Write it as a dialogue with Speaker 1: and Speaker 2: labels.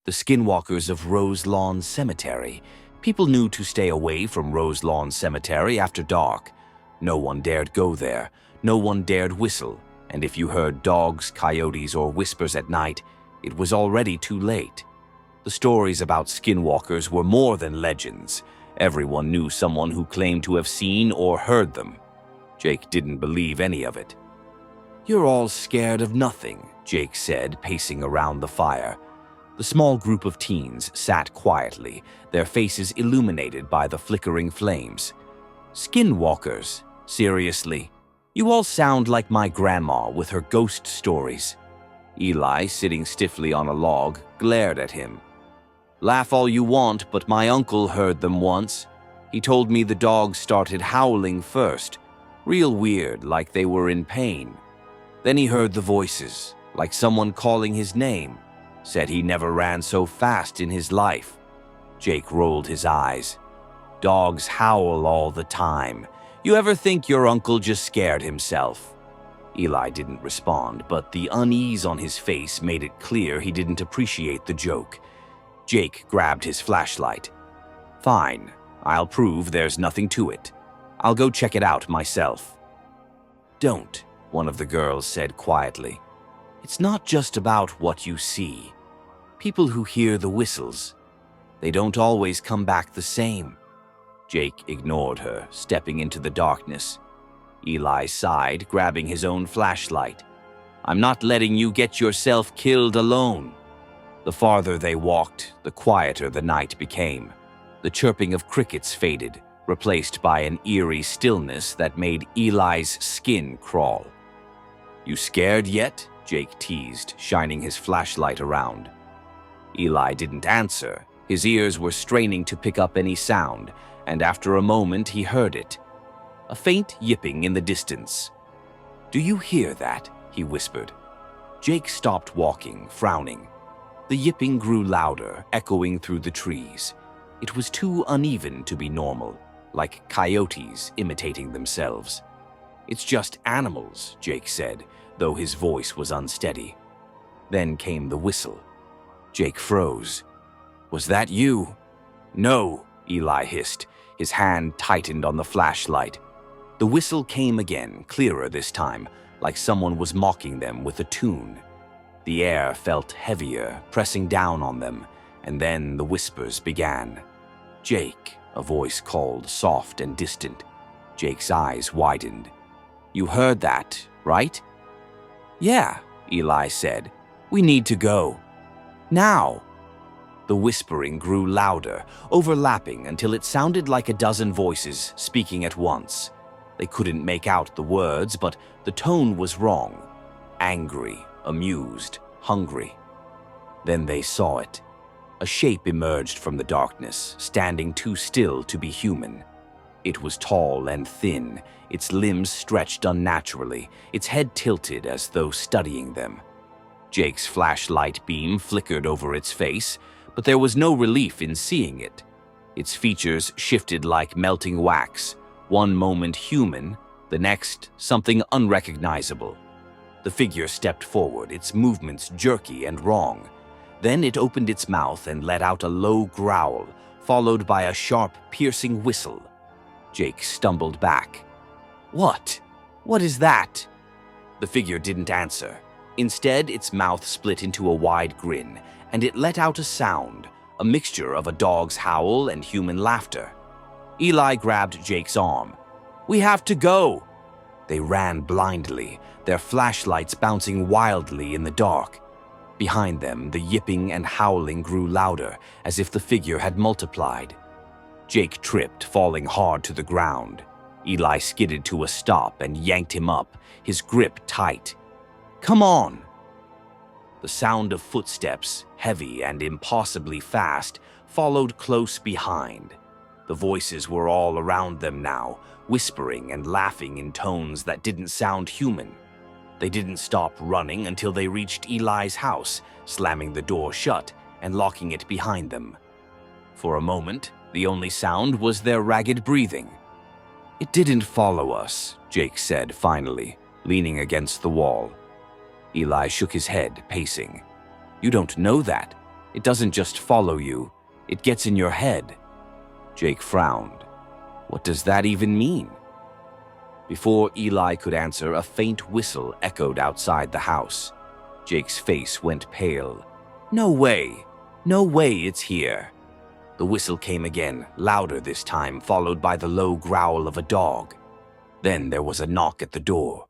Speaker 1: The skinwalkers of Roselawn Cemetery. People knew to stay away from Roselawn Cemetery after dark. No one dared go there. No one dared whistle. And if you heard dogs, coyotes, or whispers at night, it was already too late. The stories about skinwalkers were more than legends. Everyone knew someone who claimed to have seen or heard them. Jake didn't believe any of it. "You're all scared of nothing," Jake said, pacing around the fire. The small group of teens sat quietly, their faces illuminated by the flickering flames. "Skinwalkers? Seriously? You all sound like my grandma with her ghost stories." Eli, sitting stiffly on a log, glared at him. "Laugh all you want, but my uncle heard them once. He told me the dogs started howling first, real weird, like they were in pain. Then he heard the voices, like someone calling his name. Said he never ran so fast in his life." Jake rolled his eyes. "Dogs howl all the time. You ever think your uncle just scared himself?" Eli didn't respond, but the unease on his face made it clear he didn't appreciate the joke. Jake grabbed his flashlight. "Fine, I'll prove there's nothing to it. I'll go check it out myself." "Don't," one of the girls said quietly. "It's not just about what you see. People who hear the whistles, they don't always come back the same." Jake ignored her, stepping into the darkness. Eli sighed, grabbing his own flashlight. "I'm not letting you get yourself killed alone." The farther they walked, the quieter the night became. The chirping of crickets faded, replaced by an eerie stillness that made Eli's skin crawl. "You scared yet?" Jake teased, shining his flashlight around. Eli didn't answer. His ears were straining to pick up any sound, and after a moment he heard it. A faint yipping in the distance. "Do you hear that?" he whispered. Jake stopped walking, frowning. The yipping grew louder, echoing through the trees. It was too uneven to be normal, like coyotes imitating themselves. "It's just animals," Jake said, though his voice was unsteady. Then came the whistle. Jake froze. "Was that you?" "No," Eli hissed. His hand tightened on the flashlight. The whistle came again, clearer this time, like someone was mocking them with a tune. The air felt heavier, pressing down on them, and then the whispers began. "Jake," a voice called, soft and distant. Jake's eyes widened. "You heard that, right?" "Yeah," Eli said. "We need to go. Now." The whispering grew louder, overlapping until it sounded like a dozen voices speaking at once. They couldn't make out the words, but the tone was wrong. Angry, amused, hungry. Then they saw it. A shape emerged from the darkness, standing too still to be human. It was tall and thin, its limbs stretched unnaturally, its head tilted as though studying them. Jake's flashlight beam flickered over its face, but there was no relief in seeing it. Its features shifted like melting wax, one moment human, the next something unrecognizable. The figure stepped forward, its movements jerky and wrong. Then it opened its mouth and let out a low growl, followed by a sharp, piercing whistle. Jake stumbled back. "What? What is that?" The figure didn't answer. Instead, its mouth split into a wide grin, and it let out a sound, a mixture of a dog's howl and human laughter. Eli grabbed Jake's arm. "We have to go!" They ran blindly, their flashlights bouncing wildly in the dark. Behind them, the yipping and howling grew louder, as if the figure had multiplied. Jake tripped, falling hard to the ground. Eli skidded to a stop and yanked him up, his grip tight. "Come on!" The sound of footsteps, heavy and impossibly fast, followed close behind. The voices were all around them now, whispering and laughing in tones that didn't sound human. They didn't stop running until they reached Eli's house, slamming the door shut and locking it behind them. For a moment, the only sound was their ragged breathing. "It didn't follow us," Jake said finally, leaning against the wall. Eli shook his head, pacing. "You don't know that. It doesn't just follow you, it gets in your head. Jake frowned. What does that even mean? Before Eli could answer, a faint whistle echoed outside the house. Jake's face went pale. No way! No way it's here! The whistle came again, louder this time, followed by the low growl of a dog. Then there was a knock at the door.